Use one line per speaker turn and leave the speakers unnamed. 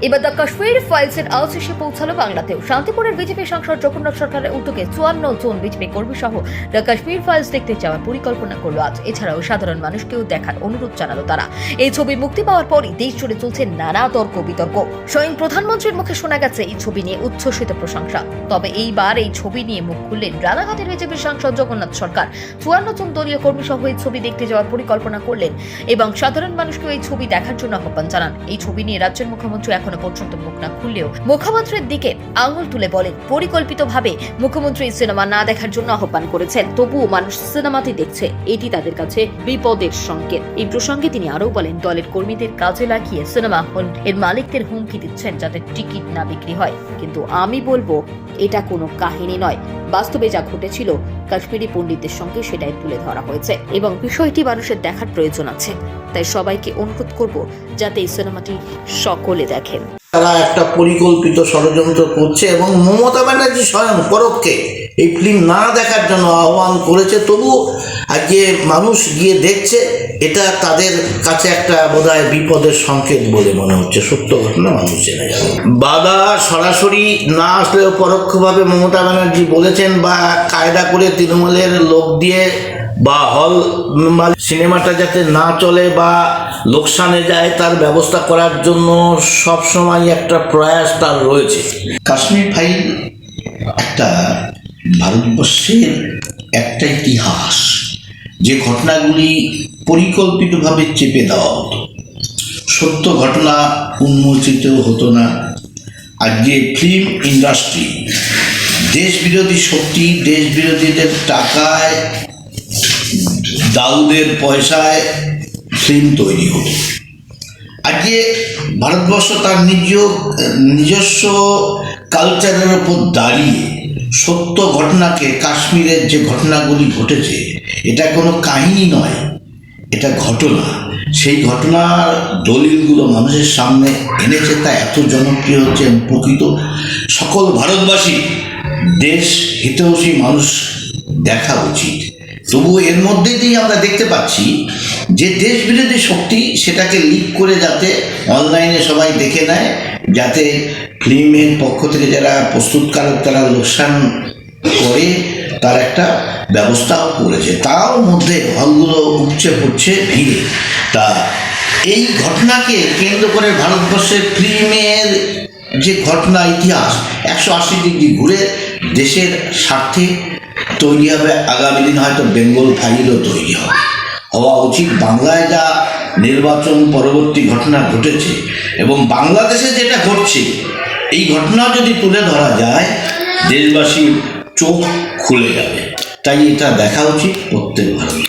এবার দ্য কাশ্মীর ফাইলসের আওয়াজ এসে পৌঁছালো বাংলাতেও। শান্তিপুরের বিজেপি সাংসদ জগন্নাথ সরকারের উদ্যোগে 54 জন বিজেপি কর্মী সহ দ্য কাশ্মীর ফাইলস দেখতে যাওয়ার পরিকল্পনা করলো আজ। এছাড়াও সাধারণ মানুষকেও দেখার অনুরোধ জানালো তারা। এই ছবি মুক্তি পাওয়ার পরই দেশ জুড়ে চলছে নানা তর্ক বিতর্ক। স্বয়ং প্রধানমন্ত্রীর মুখে শোনা গেছে এই ছবি নিয়ে উচ্ছ্বসিত প্রশংসা। তবে এইবার এই ছবি নিয়ে মুখ খুললেন রানাঘাটের বিজেপি সাংসদ জগন্নাথ সরকার। 54 জন দলীয় কর্মী সহ এই ছবি দেখতে যাওয়ার পরিকল্পনা করলেন এবং সাধারণ মানুষকেও এই ছবি দেখার জন্য আহ্বান জানান। এই ছবি নিয়ে রাজ্যের মুখ্যমন্ত্রী এখনো পর্যন্ত মুখ না খুললেও মুখ্যমন্ত্রীর দিকে আঙুল তুলে বলেন পরিকল্পিতভাবে মুখ্যমন্ত্রী সিনেমা না দেখার জন্য আহ্বান করেছেন, তবুও মানুষ সিনেমাটি দেখছে, এটি তাদের কাছে বিপদের সংকেত। এই প্রসঙ্গে তিনি আরও বলেন, দলের কর্মীদের কাজে লাগিয়ে সিনেমা হল এর মালিকদের হুমকি দিচ্ছেন যাতে টিকিট না বিক্রি হয়। কিন্তু আমি বলবো এটা কোনো কাহিনী নয়, বাস্তবে যা ঘটেছিল কাশ্মীরি পণ্ডিতদের সঙ্গে সেটাই তুলে ধরা হয়েছে এবং বিষয়টি মানুষের দেখার প্রয়োজন আছে। তাই সবাইকে অনুরোধ করব যাতে এই সিনেমাটি সকলে দেখেন।
তারা একটা পরিকল্পিত ষড়যন্ত্র করছে এবং মমতা ব্যানার্জি স্বয়ং পরোক্ষে এই ফিল্ম না দেখার জন্য আহ্বান করেছে, তবু আজকে মানুষ গিয়ে দেখছে। এটা তাদের কাছে একটা বোধহয় বিপদের সংকেত বলে মনে হচ্ছে। সত্য ঘটনা মানুষ জেনে যাবে। বাধা সরাসরি না আসলেও পরোক্ষভাবে মমতা ব্যানার্জি বলেছেন বা কায়দা করে তৃণমূলের লোক দিয়ে বা হল সিনেমাটা যাতে না চলে বা লোকসানে যায় তার ব্যবস্থা করার জন্য সবসময় একটা প্রয়াস তার রয়েছে। কাশ্মীর ফাইল একটা ভারতবর্ষের একটা ইতিহাস, যে ঘটনাগুলি পরিকল্পিতভাবে চেপে দেওয়া হতো, সত্য ঘটনা উন্মোচিত হতো না। আজকে ফিল্ম ইন্ডাস্ট্রি দেশ বিরোধী শক্তি, দেশ বিরোধীদের টাকায়, দাউদের পয়সায় ফিল্ম তৈরি হতো। আজকে ভারতবর্ষ তার নিজস্ব কালচারের ওপর দাঁড়িয়ে সত্য ঘটনাকে, কাশ্মীরের যে ঘটনাগুলি ঘটেছে এটা কোনো কাহিনী নয়, এটা ঘটনা। সেই ঘটনার দলিলগুলো মানুষের সামনে এনেছে, তা এত জনপ্রিয় হচ্ছে। প্রকৃত সকল ভারতবাসী, দেশ হিতৈষী মানুষ দেখা উচিত। তবু এর মধ্যে দিয়ে আমরা দেখতে পাচ্ছি যে দেশ বিরোধী শক্তি সেটাকে লিক করে যাতে অনলাইনে সবাই দেখে নেয়, যাতে ফিল্মের পক্ষ থেকে যারা প্রস্তুতকারক তারা লোকসান করে, তার একটা ব্যবস্থাও করেছে। তার মধ্যে হলগুলো উপচে পড়ছে ভিড়ে। তা এই ঘটনাকে কেন্দ্র করে ভারতবর্ষের ফিল্মের যে ঘটনা ইতিহাস 180 ডিগ্রি ঘুরে দেশের স্বার্থে তৈরি হবে। আগামী দিন হয়তো বেঙ্গল ফাইলও তৈরি হওয়া উচিত। বাংলায় যা নির্বাচন পরবর্তী ঘটনা ঘটেছে এবং বাংলাদেশে যেটা ঘটছে, এই ঘটনা যদি তুলে ধরা যায় দেশবাসীর চোখ খুলে যাবে। তাই এটা দেখা উচিত প্রত্যেক ভারতীয়।